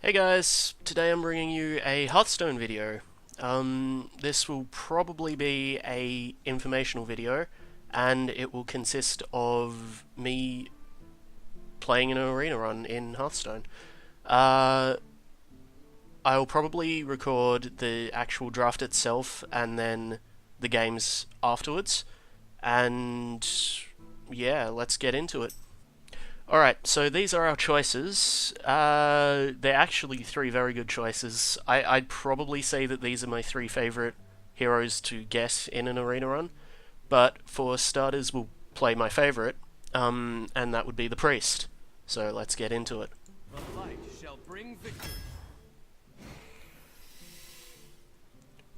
Hey guys, today I'm bringing you a Hearthstone video. This will probably be a informational video, and it will consist of me playing in an arena run in Hearthstone. Uh, I'll probably record the actual draft itself and then the games afterwards, and yeah, let's get into it. Alright, so these are our choices. They're actually three very good choices. I'd probably say that these are my three favourite heroes to get in an arena run, but for starters, we'll play my favourite, and that would be the Priest. So let's get into it. The light shall bring victory.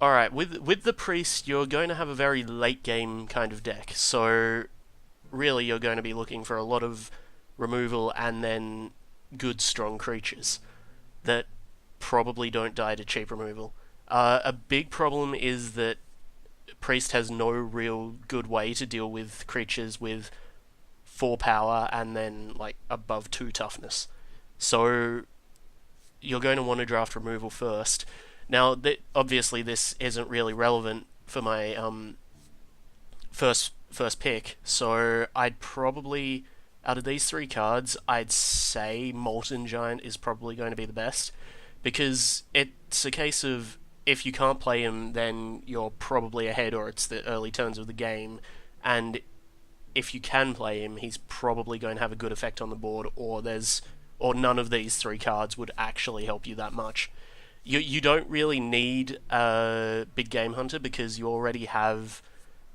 Alright, with the Priest, you're going to have a very late game kind of deck, so really you're going to be looking for a lot of removal and then good strong creatures that probably don't die to cheap removal. A big problem is that Priest has no real good way to deal with creatures with 4 power and then like above 2 toughness. So you're going to want to draft removal first. Now, obviously, this isn't really relevant for my first pick, so I'd probably, out of these three cards, I'd say Molten Giant is probably going to be the best, because it's a case of if you can't play him, then you're probably ahead, or it's the early turns of the game, and if you can play him, he's probably going to have a good effect on the board, or none of these three cards would actually help you that much. You don't really need a big game hunter because you already have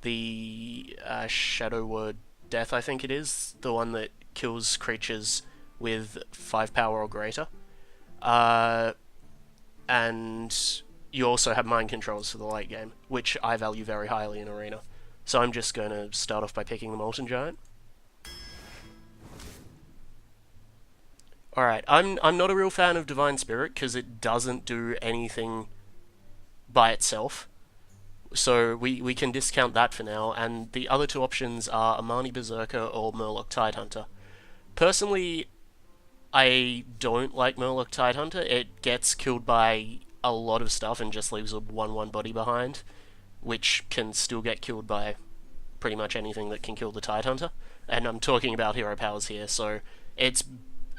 the Shadow Word Death, I think it is, the one that kills creatures with 5 power or greater. And you also have mind controls for the late game, which I value very highly in Arena. So I'm just going to start off by picking the Molten Giant. Alright, I'm not a real fan of Divine Spirit because it doesn't do anything by itself. So we can discount that for now, and the other two options are Amani Berserker or Murloc Tidehunter. Personally, I don't like Murloc Tidehunter. It gets killed by a lot of stuff and just leaves a 1/1 body behind, which can still get killed by pretty much anything that can kill the Tidehunter. And I'm talking about hero powers here, so it's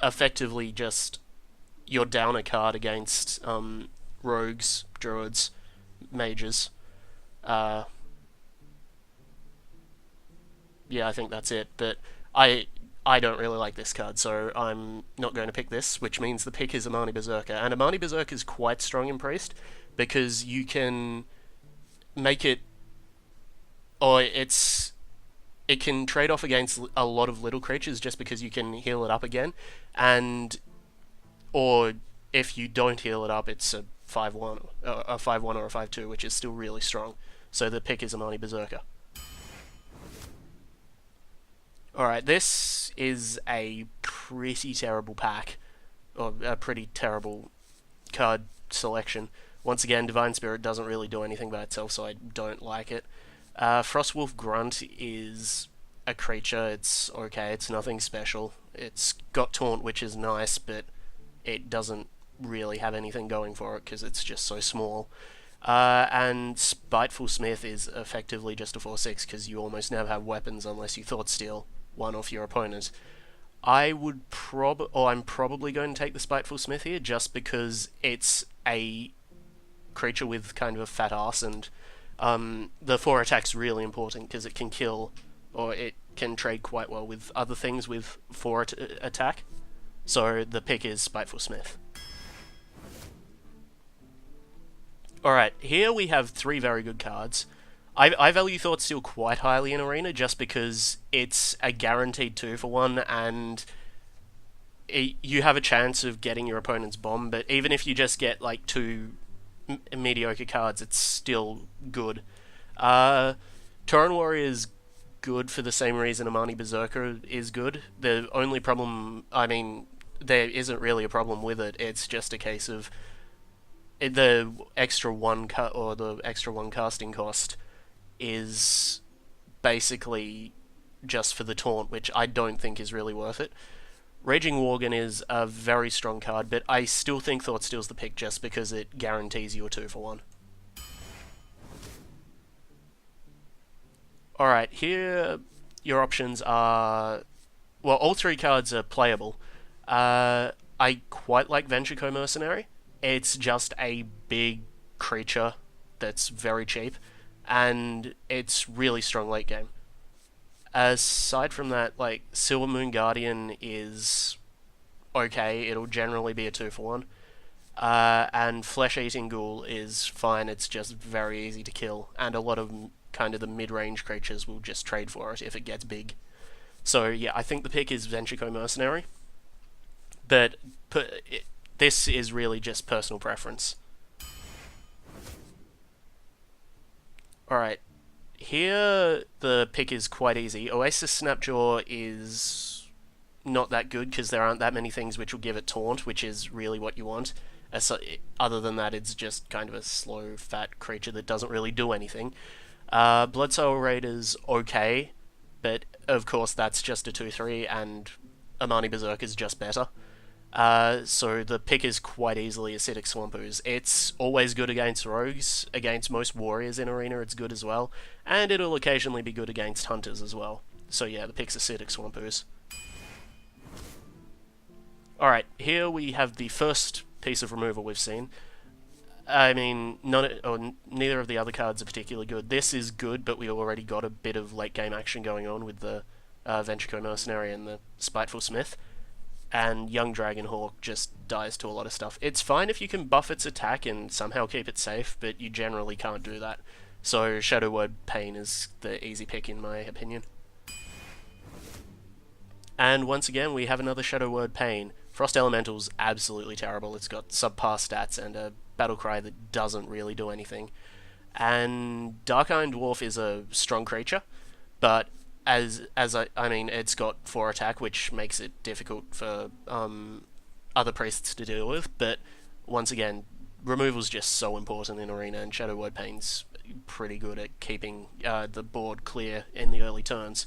effectively just you're down a card against rogues, druids, mages. Uh, yeah, I think that's it. But I don't really like this card, so I'm not going to pick this, which means the pick is Amani Berserker. And Amani Berserker is quite strong in Priest because you can make it, or it can trade off against a lot of little creatures just because you can heal it up again, and or if you don't heal it up, it's a 5/1, a 5/1 or a 5/2, which is still really strong. So the pick is Amani Berserker. Alright, this is a pretty terrible pack, or a pretty terrible card selection. Once again, Divine Spirit doesn't really do anything by itself, so I don't like it. Frostwolf Grunt is a creature. It's okay. It's nothing special. It's got Taunt, which is nice, but it doesn't really have anything going for it because it's just so small. And Spiteful Smith is effectively just a 4/6 because you almost never have weapons unless you Thought Steal one off your opponent. I'm probably going to take the Spiteful Smith here just because it's a creature with kind of a fat ass, and the 4 attack's really important because it can kill, or it can trade quite well with other things with 4 attack. So the pick is Spiteful Smith. Alright, here we have 3 very good cards. I value Thought Steal quite highly in Arena just because it's a guaranteed 2 for 1, and you have a chance of getting your opponent's bomb, but even if you just get like 2 mediocre cards, it's still good. Tauren Warrior is good for the same reason Amani Berserker is good. The only problem, I mean, there isn't really a problem with it. It's just a case of the extra the extra 1 casting cost is basically just for the taunt, which I don't think is really worth it. Raging Worgen is a very strong card, but I still think Thoughtsteal's the pick just because it guarantees you a 2 for 1. Alright, here your options are... Well, all three cards are playable. I quite like Ventrico Mercenary. It's just a big creature that's very cheap, and it's really strong late game. Aside from that, like, Silver Moon Guardian is okay, it'll generally be a 2 for 1. And Flesh Eating Ghoul is fine, it's just very easy to kill, and a lot of kind of the mid-range creatures will just trade for it if it gets big. So yeah, I think the pick is Ventrico Mercenary, but this is really just personal preference. Alright, here the pick is quite easy. Oasis Snapjaw is not that good because there aren't that many things which will give it Taunt, which is really what you want. Other than that, it's just kind of a slow, fat creature that doesn't really do anything. Bloodsoul Raider's okay, but of course that's just a 2-3, and Amani Berserk is just better. So the pick is quite easily Acidic Swamp Ooze. It's always good against rogues, against most warriors in Arena it's good as well, and it'll occasionally be good against hunters as well. So yeah, the pick's Acidic Swamp Ooze. Alright, here we have the first piece of removal we've seen. I mean, neither of the other cards are particularly good. This is good, but we already got a bit of late game action going on with the Ventrico Mercenary and the Spiteful Smith. And Young Dragonhawk just dies to a lot of stuff. It's fine if you can buff its attack and somehow keep it safe, but you generally can't do that. So Shadow Word Pain is the easy pick in my opinion. And once again, we have another Shadow Word Pain. Frost Elemental's absolutely terrible. It's got subpar stats and a Battlecry that doesn't really do anything. And Dark Iron Dwarf is a strong creature, but I mean, it's got 4 attack, which makes it difficult for other priests to deal with. But once again, removal's just so important in Arena, and Shadow Word Pain's pretty good at keeping the board clear in the early turns.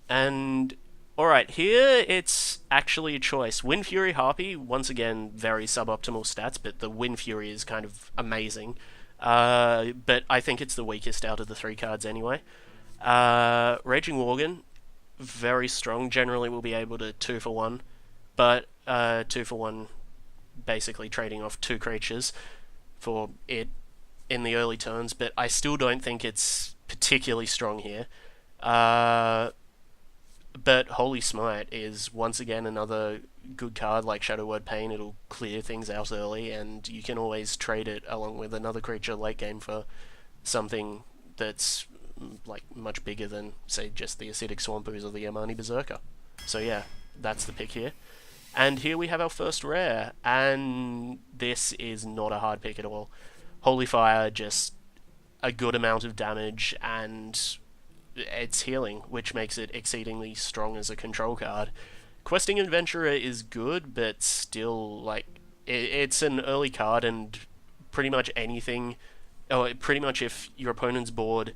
And alright, here it's actually a choice. Wind Fury Harpy, once again, very suboptimal stats, but the Wind Fury is kind of amazing. But I think it's the weakest out of the 3 cards anyway. Raging Worgen, very strong. Generally will be able to 2 for 1, but 2 for 1 basically trading off 2 creatures for it in the early turns, but I still don't think it's particularly strong here. But Holy Smite is once again another good card like Shadow Word Pain. It'll clear things out early, and you can always trade it along with another creature late game for something that's like much bigger than, say, just the Acidic Swamp Ooze or the Amani Berserker. So yeah, that's the pick here. And here we have our first rare, and this is not a hard pick at all. Holy Fire, just a good amount of damage, and it's healing, which makes it exceedingly strong as a control card. Questing Adventurer is good, but still, like, it's an early card, and pretty much anything, pretty much if your opponent's board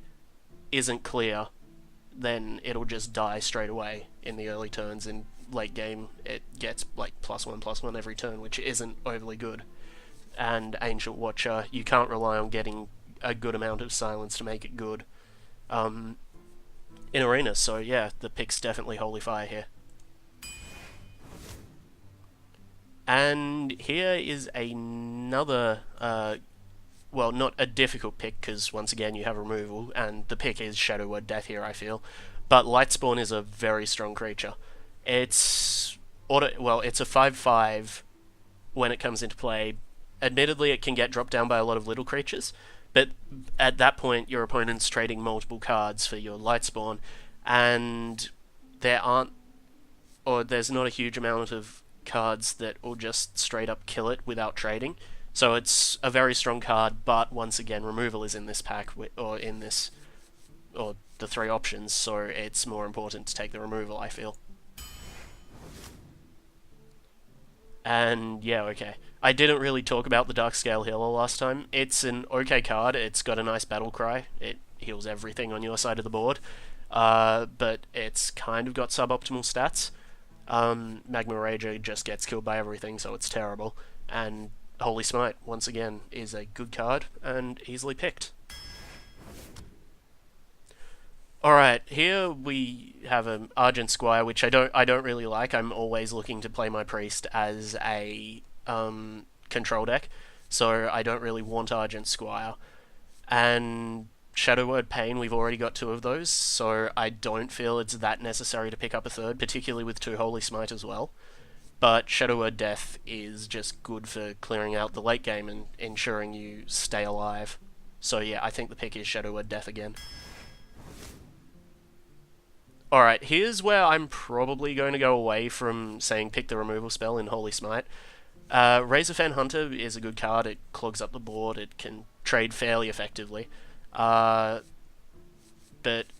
isn't clear, then it'll just die straight away in the early turns. In late game, it gets, like, +1/+1 every turn, which isn't overly good. And Ancient Watcher, you can't rely on getting a good amount of silence to make it good. In Arena, so yeah, the pick's definitely Holy Fire here. And here is another, well, not a difficult pick, because once again you have removal, and the pick is Shadow Word Death here, I feel. But Lightspawn is a very strong creature. It's it's a 5/5 when it comes into play. Admittedly, it can get dropped down by a lot of little creatures, but at that point, your opponent's trading multiple cards for your Lightspawn, and there's not a huge amount of cards that will just straight up kill it without trading. So it's a very strong card, but once again, removal is in this pack, or the 3 options, so it's more important to take the removal, I feel. And yeah, okay. I didn't really talk about the Darkscale Healer last time. It's an okay card, it's got a nice battle cry, it heals everything on your side of the board. but it's kind of got suboptimal stats. Magma Rager just gets killed by everything, so it's terrible. And Holy Smite, once again, is a good card and easily picked. Alright, here we have an Argent Squire, which I don't really like. I'm always looking to play my Priest as a control deck, so I don't really want Argent Squire. And Shadow Word Pain, we've already got two of those, so I don't feel it's that necessary to pick up a third, particularly with two Holy Smite as well. But Shadow Word Death is just good for clearing out the late game and ensuring you stay alive. So yeah, I think the pick is Shadow Word Death again. Alright, here's where I'm probably going to go away from saying pick the removal spell in Holy Smite. Razorfan Hunter is a good card, it clogs up the board, it can trade fairly effectively. But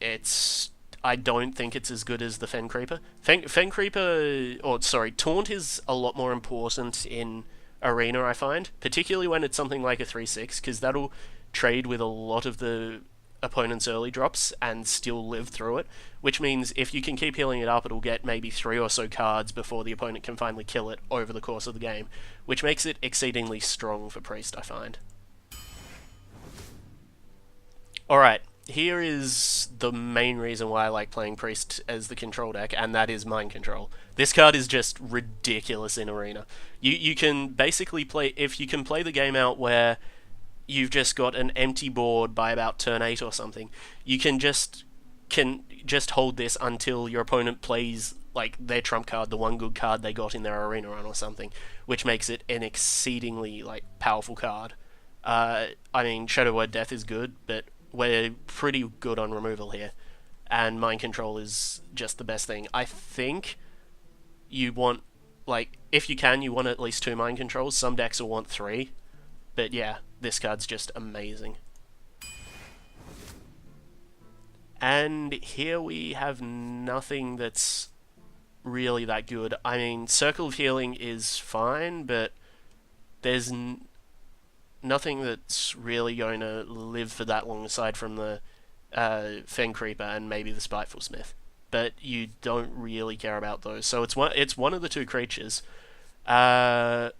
it's... I don't think it's as good as the Fen Creeper. Fen Creeper... or, sorry, Taunt is a lot more important in Arena, I find. Particularly when it's something like a 3-6, because that'll trade with a lot of the opponent's early drops and still live through it, which means if you can keep healing it up, it'll get maybe 3 or so cards before the opponent can finally kill it over the course of the game, which makes it exceedingly strong for Priest, I find. Alright, here is the main reason why I like playing Priest as the control deck, and that is Mind Control. This card is just ridiculous in Arena. You can basically play, if you can play the game out where you've just got an empty board by about turn 8 or something, you can just hold this until your opponent plays like their trump card, the one good card they got in their arena run or something, which makes it an exceedingly like powerful card. I mean, Shadow Word Death is good, but we're pretty good on removal here, and Mind Control is just the best thing. I think you want, like, if you can, you want at least 2 Mind Controls. Some decks will want 3, but yeah, this card's just amazing. And here we have nothing that's really that good. I mean, Circle of Healing is fine, but there's nothing that's really going to live for that long aside from the Fen Creeper and maybe the Spiteful Smith. But you don't really care about those, so it's one of the 2 creatures. I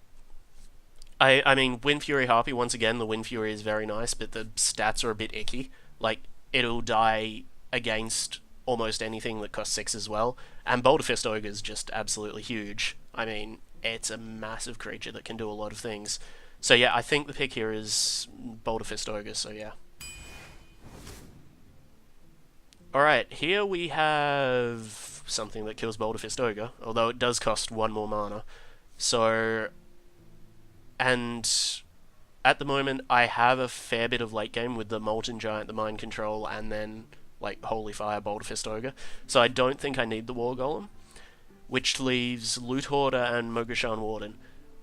mean, Wind Fury Harpy, once again, the Wind Fury is very nice, but the stats are a bit icky. Like, it'll die against almost anything that costs 6 as well, and Boulder Fist Ogre is just absolutely huge. I mean, it's a massive creature that can do a lot of things. So yeah, I think the pick here is Boulder Fist Ogre, so yeah. Alright, here we have something that kills Boulder Fist Ogre, although it does cost 1 more mana. So... and at the moment, I have a fair bit of late game with the Molten Giant, the Mind Control, and then, like, Holy Fire, Boulder Fist Ogre. So I don't think I need the War Golem, which leaves Loot Hoarder and Mogashan Warden.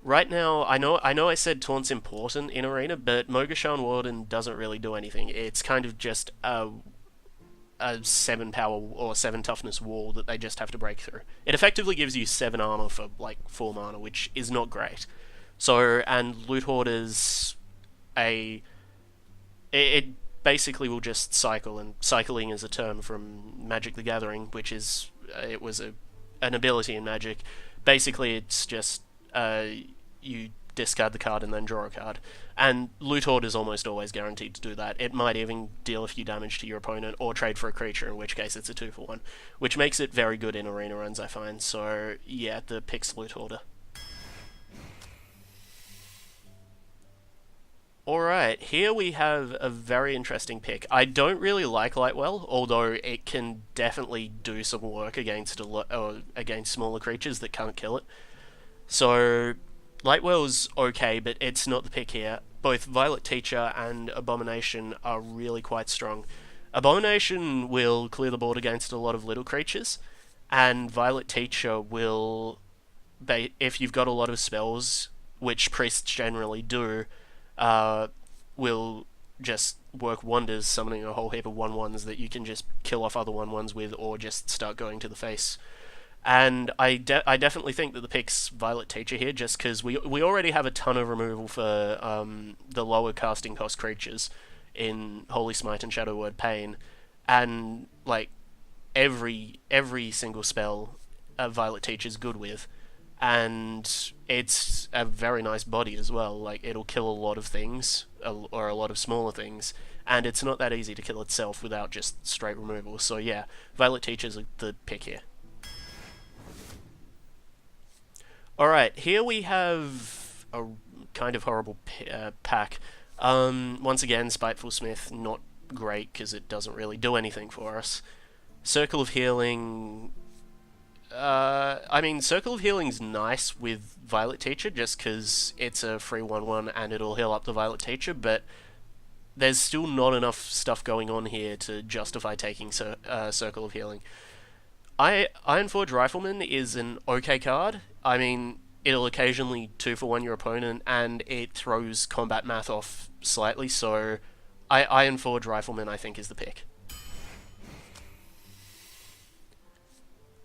Right now, I know I said Taunt's important in Arena, but Mogashan Warden doesn't really do anything. It's kind of just a 7 power or 7 toughness wall that they just have to break through. It effectively gives you 7 armor for, like, 4 mana, which is not great. So, and Loot Hoarder's it basically will just cycle, and cycling is a term from Magic the Gathering, which is, it was an ability in Magic. Basically, it's just, you discard the card and then draw a card. And Loot Hoard is almost always guaranteed to do that. It might even deal a few damage to your opponent, or trade for a creature, in which case it's a 2-for-1, which makes it very good in Arena runs, I find. So, yeah, the pick's Loot Hoarder. Alright, here we have a very interesting pick. I don't really like Lightwell, although it can definitely do some work against against smaller creatures that can't kill it. So, Lightwell's okay, but it's not the pick here. Both Violet Teacher and Abomination are really quite strong. Abomination will clear the board against a lot of little creatures, and Violet Teacher will, if you've got a lot of spells, which priests generally do, will just work wonders, summoning a whole heap of 1/1s that you can just kill off other 1/1s with, or just start going to the face. And I definitely think that the pick's Violet Teacher here, just because we already have a ton of removal for the lower casting cost creatures in Holy Smite and Shadow Word Pain, and like every single spell Violet Teach is good with, and it's a very nice body as well. Like, it'll kill a lot of things, or a lot of smaller things, and it's not that easy to kill itself without just straight removal. So yeah, Violet Teach is the pick here. Alright, here we have a kind of horrible pack. Once again, Spiteful Smith, not great because it doesn't really do anything for us. Circle of Healing... I mean, Circle of Healing's nice with Violet Teacher just because it's a free 1/1 and it'll heal up the Violet Teacher, but there's still not enough stuff going on here to justify taking Circle of Healing. Ironforge Rifleman is an okay card. I mean, it'll occasionally 2-for-1 your opponent, and it throws combat math off slightly, so Ironforge Rifleman, I think, is the pick.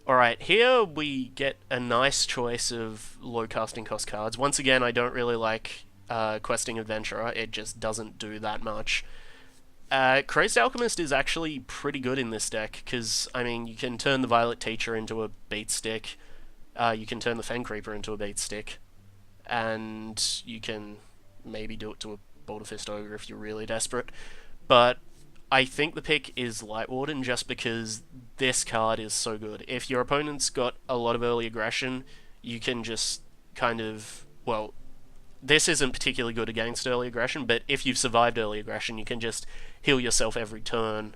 Alright, here we get a nice choice of low casting cost cards. Once again, I don't really like Questing Adventurer, it just doesn't do that much. Crazed Alchemist is actually pretty good in this deck, because, I mean, you can turn the Violet Teacher into a beat stick, you can turn the Fen Creeper into a beat stick, and you can maybe do it to a Boulder Fist Ogre if you're really desperate. But I think the pick is Light Warden just because this card is so good. If your opponent's got a lot of early aggression, you can just kind of, well, this isn't particularly good against early aggression, but if you've survived early aggression, you can just heal yourself every turn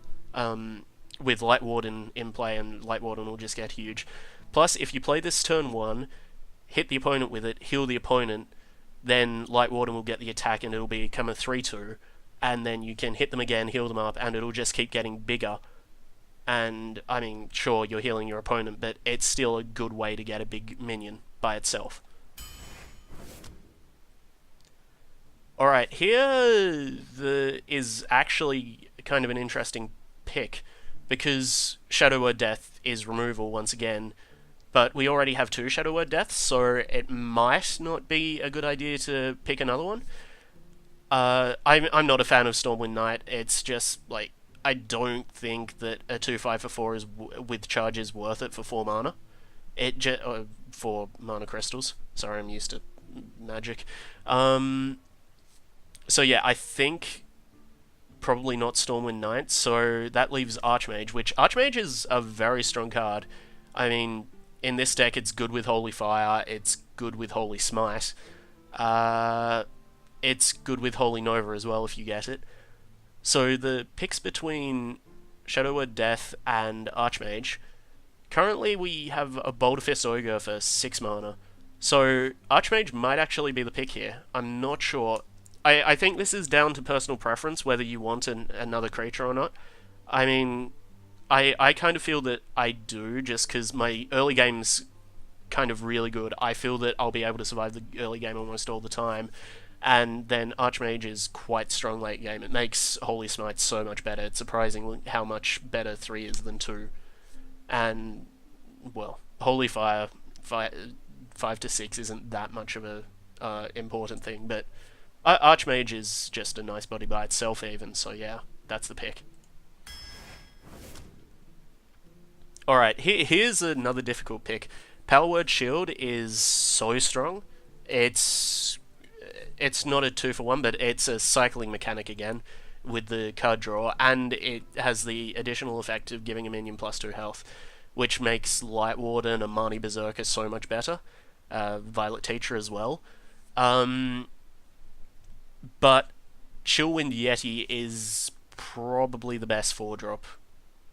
with Light Warden in play, and Light Warden will just get huge. Plus, if you play this turn 1, hit the opponent with it, heal the opponent, then Light Warden will get the attack and it'll become a 3/2, and then you can hit them again, heal them up, and it'll just keep getting bigger. And, I mean, sure, you're healing your opponent, but it's still a good way to get a big minion by itself. Alright, here is actually kind of an interesting pick, because Shadow Word Death is removal once again, but we already have 2 Shadow Word Deaths, so it might not be a good idea to pick another one. I'm not a fan of Stormwind Knight, it's just, like, I don't think that a 2/5 for 4 is with charge is worth it for 4 mana. For mana crystals. Sorry, I'm used to magic. So yeah, I think probably not Stormwind Knight, so that leaves Archmage, which Archmage is a very strong card. I mean, in this deck it's good with Holy Fire, it's good with Holy Smite, it's good with Holy Nova as well if you get it. So the picks between Shadow Word Death and Archmage, currently we have a Boulder Fist Ogre for 6 mana, so Archmage might actually be the pick here. I'm not sure. I think this is down to personal preference, whether you want another creature or not. I mean, I kind of feel that I do, just because my early game's kind of really good. I feel that I'll be able to survive the early game almost all the time, and then Archmage is quite strong late game. It makes Holy Smite so much better. It's surprising how much better 3 is than 2. And, well, Holy Fire, 5 to 6 isn't that much of a important thing, but Archmage is just a nice body by itself even, so yeah, that's the pick. Alright, here's another difficult pick. Power Word Shield is so strong. It's not a 2-for-1, but it's a cycling mechanic again with the card draw, and it has the additional effect of giving a minion +2 health, which makes Light Warden and Marnie Berserker so much better. Violet Teacher as well. But Chillwind Yeti is probably the best 4-drop,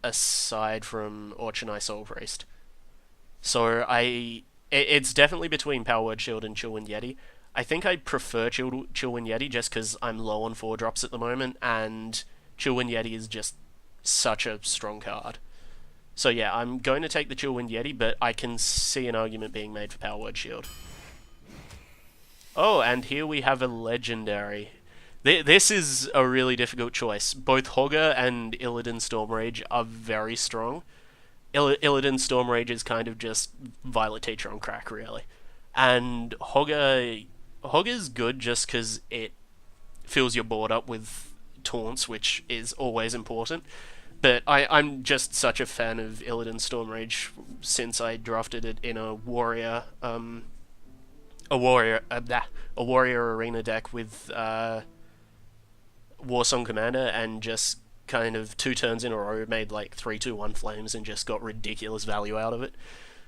aside from Orchunai Soul Priest. So it's definitely between Power Word Shield and Chillwind Yeti. I think I prefer Chillwind Yeti just because I'm low on 4-drops at the moment, and Chillwind Yeti is just such a strong card. So yeah, I'm going to take the Chillwind Yeti, but I can see an argument being made for Power Word Shield. Oh, and here we have a legendary. This is a really difficult choice. Both Hogger and Illidan Stormrage are very strong. Illidan Stormrage is kind of just Violet Teacher on crack, really. And Hogger's good just because it fills your board up with taunts, which is always important. But I'm just such a fan of Illidan Stormrage since I drafted it in a warrior, a warrior arena deck with Warsong Commander, and just kind of 2 turns in a row made like 3-2-1 flames and just got ridiculous value out of it.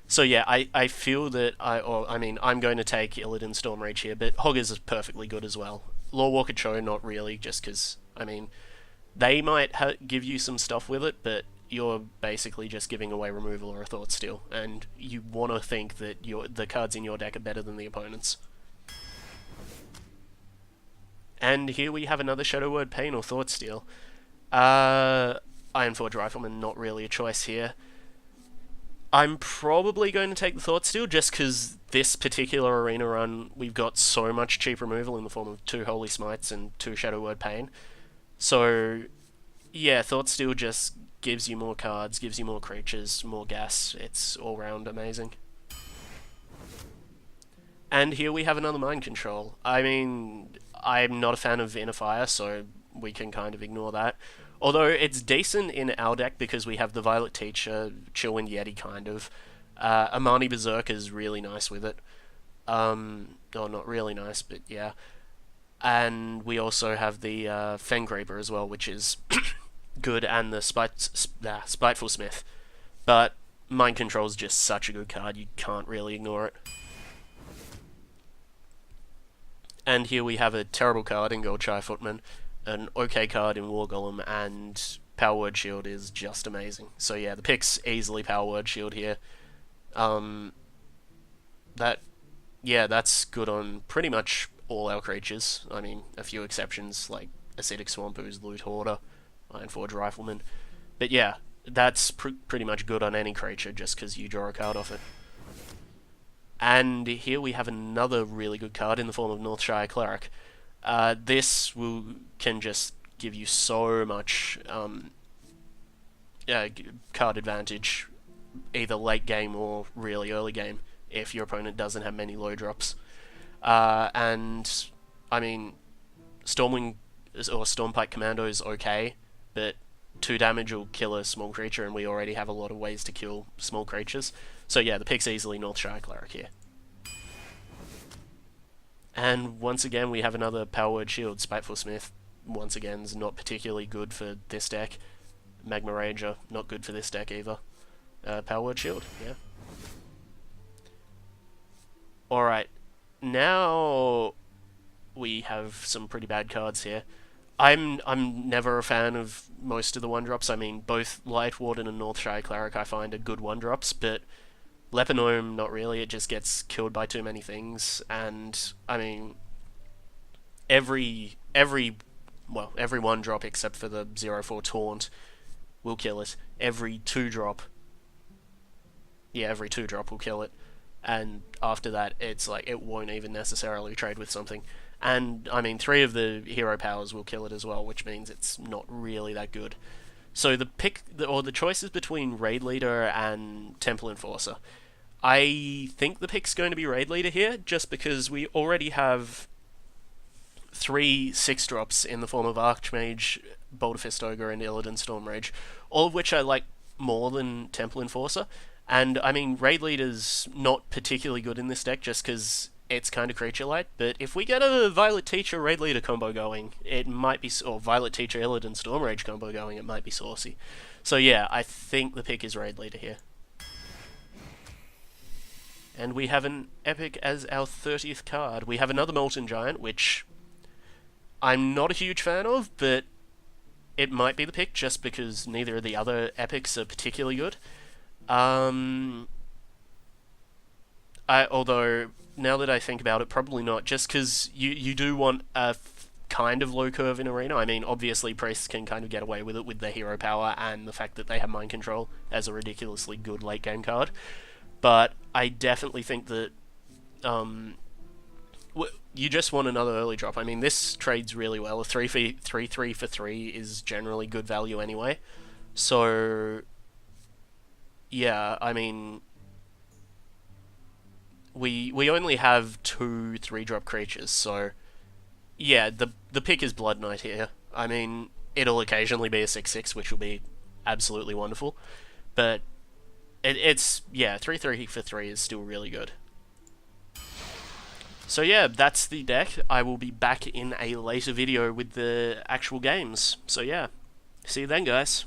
So yeah, I feel that I'm going to take Illidan Stormrage here, but Hoggers is perfectly good as well. Lorewalker Cho, not really, just because, they might give you some stuff with it, but you're basically just giving away removal or a Thought Steal, and you want to think that the cards in your deck are better than the opponent's. And here we have another Shadow Word Pain or Thought Steal. Ironforge Rifleman, not really a choice here. I'm probably going to take the Thought Steal just because this particular arena run, we've got so much cheap removal in the form of 2 Holy Smites and 2 Shadow Word Pain. So, yeah, Thought Steal just gives you more cards, gives you more creatures, more gas. It's all round amazing. And here we have another Mind Control. I'm not a fan of Inner Fire, so we can kind of ignore that. Although it's decent in our deck because we have the Violet Teacher, Chillwind Yeti kind of. Amani Berserker is really nice with it. Not really nice, but yeah. And we also have the Fengreaper as well, which is good, and the Spiteful Smith. But Mind Control is just such a good card, you can't really ignore it. And here we have a terrible card in Goldshire Footman, an okay card in War Golem, and Power Word Shield is just amazing. So yeah, the pick's easily Power Word Shield here. That's good on pretty much all our creatures. A few exceptions like Acidic Swamp Ooze, Loot Hoarder, Ironforge Rifleman. But yeah, that's pretty much good on any creature just because you draw a card off it. And here we have another really good card in the form of Northshire Cleric. This can just give you so much card advantage, either late game or really early game, if your opponent doesn't have many low drops. Stormwing or Stormpike Commando is okay, but 2 damage will kill a small creature, and we already have a lot of ways to kill small creatures. So yeah, the pick's easily Northshire Cleric here. And once again, we have another Power Word Shield. Spiteful Smith, once again, is not particularly good for this deck. Magma Rager, not good for this deck either. Power Word Shield, yeah. Alright, now we have some pretty bad cards here. I'm never a fan of most of the 1-drops. Both Light Warden and Northshire Cleric I find are good 1-drops, but Leponome, not really. It just gets killed by too many things, and every 1-drop except for the 0/4 Taunt will kill it. Every 2-drop will kill it, and after that, it's like it won't even necessarily trade with something. And 3 of the hero powers will kill it as well, which means it's not really that good. So the choices between Raid Leader and Temple Enforcer. I think the pick's going to be Raid Leader here, just because we already have 3 6-drops in the form of Archmage, Boulder Fist Ogre, and Illidan Stormrage, all of which I like more than Temple Enforcer. And Raid Leader's not particularly good in this deck, just because it's kind of creature light, but if we get a Violet Teacher Raid Leader combo going, it might be, or Violet Teacher Illidan Stormrage combo going, it might be saucy. So yeah, I think the pick is Raid Leader here. And we have an epic as our 30th card. We have another Molten Giant, which I'm not a huge fan of, but it might be the pick just because neither of the other epics are particularly good. Although, now that I think about it, probably not, just because you do want a kind of low curve in Arena. Obviously priests can kind of get away with it with their hero power and the fact that they have Mind Control as a ridiculously good late game card. But I definitely think that you just want another early drop. This trades really well. A 3/3 for 3 is generally good value anyway. So, yeah, we only have 2 3-drop creatures, so yeah, the pick is Blood Knight here. It'll occasionally be a 6/6, which will be absolutely wonderful. But it's, yeah, 3/3 for 3 is still really good. So yeah, that's the deck. I will be back in a later video with the actual games. So yeah, see you then, guys.